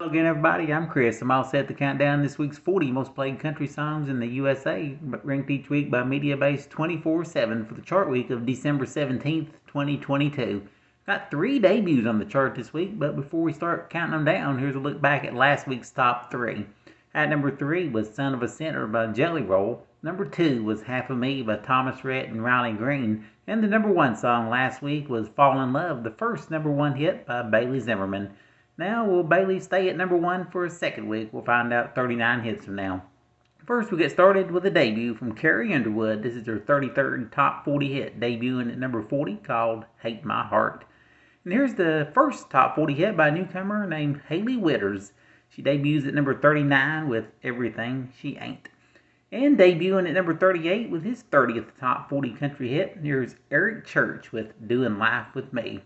Hello again, everybody. I'm Chris. I'm all set to count down this week's 40 most played country songs in the USA, ranked each week by MediaBase 24/7 for the chart week of December 17th, 2022. Got 3 debuts on the chart this week, but before we start counting them down, here's a look back at last week's top 3. At number 3 was Son of a Sinner by Jelly Roll. Number 2 was Half of Me by Thomas Rhett and Riley Green. And the number 1 song last week was Fall in Love, the first number 1 hit by Bailey Zimmerman. Now, will Bailey stay at number 1 for a second week? We'll find out 39 hits from now. First, we get started with a debut from Carrie Underwood. This is her 33rd top 40 hit, debuting at number 40, called Hate My Heart. And here's the first top 40 hit by a newcomer named Hailey Whitters. She debuts at number 39 with Everything She Ain't. And debuting at number 38 with his 30th top 40 country hit, here's Eric Church with Doing Life With Me.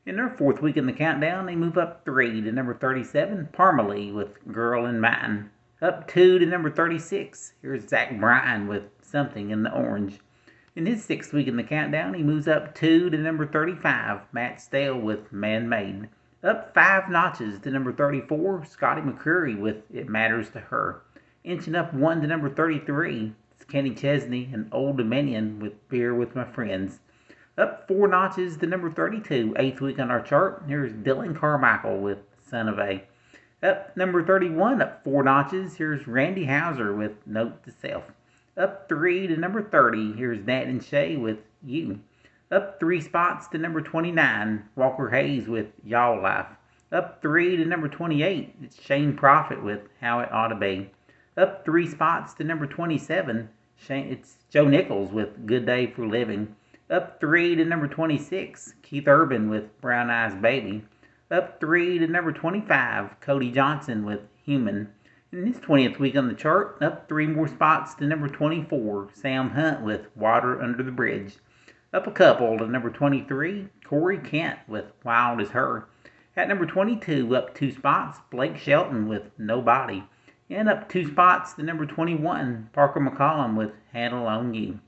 In their 4th week in the countdown, they move up 3 to number 37, Parmalee with Girl in Mine. Up 2 to number 36, here's Zach Bryan with Something in the Orange. In his 6th week in the countdown, he moves up 2 to number 35, Matt Stale with Man Made. Up 5 notches to number 34, Scotty McCreery with It Matters to Her. Inching up 1 to number 33, it's Kenny Chesney and Old Dominion with Beer with My Friends. Up 4 notches to number 32, 8th week on our chart, here's Dylan Carmichael with Son of A. Up number 31, up 4 notches, here's Randy Houser with Note to Self. Up 3 to number 30, here's Nat and Shay with You. Up 3 spots to number 29, Walker Hayes with Y'all Life. Up 3 to number 28, it's Shane Prophet with How It Ought to Be. Up 3 spots to number 27, it's Joe Nichols with Good Day for Living. Up 3 to number 26, Keith Urban with Brown Eyes Baby. Up 3 to number 25, Cody Johnson with Human. In his 20th week on the chart, up 3 more spots to number 24, Sam Hunt with Water Under the Bridge. Up a couple to number 23, Corey Kent with Wild as Her. At number 22, up 2 spots, Blake Shelton with Nobody. And up 2 spots to number 21, Parker McCollum with Handle on You.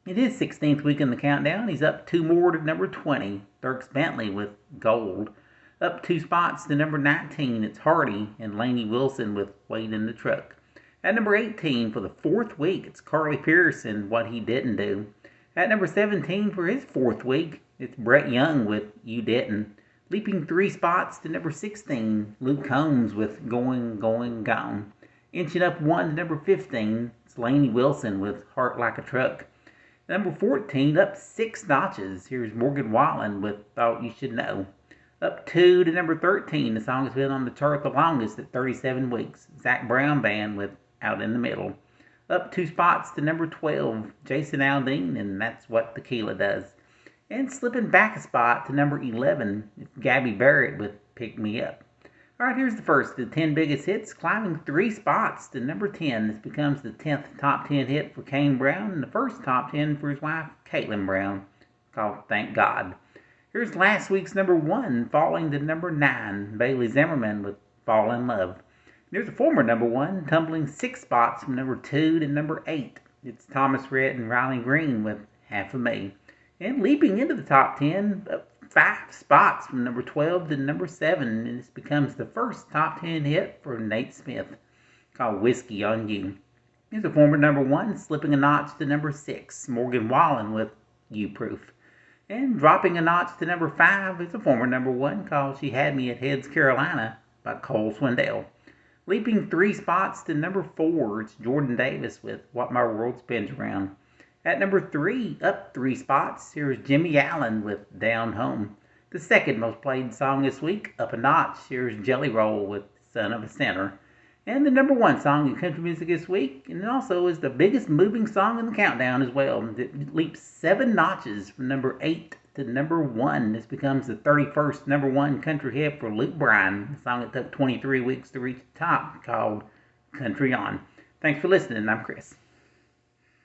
In his 16th week in the countdown, he's up 2 more to number 20, Dierks Bentley with Gold. Up 2 spots to number 19, it's Hardy and Lainey Wilson with Wait in the Truck. At number 18 for the 4th week, it's Carly Pearce and What He Didn't Do. At number 17 for his 4th week, it's Brett Young with You Didn't. Leaping 3 spots to number 16, Luke Combs with Going, Going, Gone. Inching up 1 to number 15, it's Lainey Wilson with Heart Like a Truck. Number 14, up 6 notches, here's Morgan Wallen with Thought You Should Know. Up 2 to number 13, the song has been on the chart the longest at 37 weeks, Zac Brown Band with Out in the Middle. Up 2 spots to number 12, Jason Aldean, and That's What Tequila Does. And slipping back a spot to number 11, it's Gabby Barrett with Pick Me Up. Alright, here's the first, the 10 biggest hits, climbing 3 spots to number 10. This becomes the 10th top 10 hit for Kane Brown, and the first top 10 for his wife, Caitlin Brown, called Thank God. Here's last week's number 1, falling to number 9, Bailey Zimmerman with Fall in Love. There's a former number 1, tumbling 6 spots from number 2 to number 8. It's Thomas Rhett and Riley Green with Half of Me. And leaping into the top 10, 5 spots from number 12 to number 7, and this becomes the first top 10 hit for Nate Smith, called Whiskey on You. Here's a former number 1, slipping a notch to number 6, Morgan Wallen with You Proof. And dropping a notch to number 5 is a former number 1, called She Had Me at Heads, Carolina, by Cole Swindell. Leaping 3 spots to number 4, it's Jordan Davis with What My World Spins Around. At number 3, up 3 spots, here's Jimmy Allen with Down Home. The second most played song this week, up a notch, here's Jelly Roll with Son of a Sinner. And the number 1 song in country music this week, and it also is the biggest moving song in the countdown as well. It leaps 7 notches from number 8 to number 1. This becomes the 31st number 1 country hit for Luke Bryan, a song that took 23 weeks to reach the top, called Country On. Thanks for listening, I'm Chris.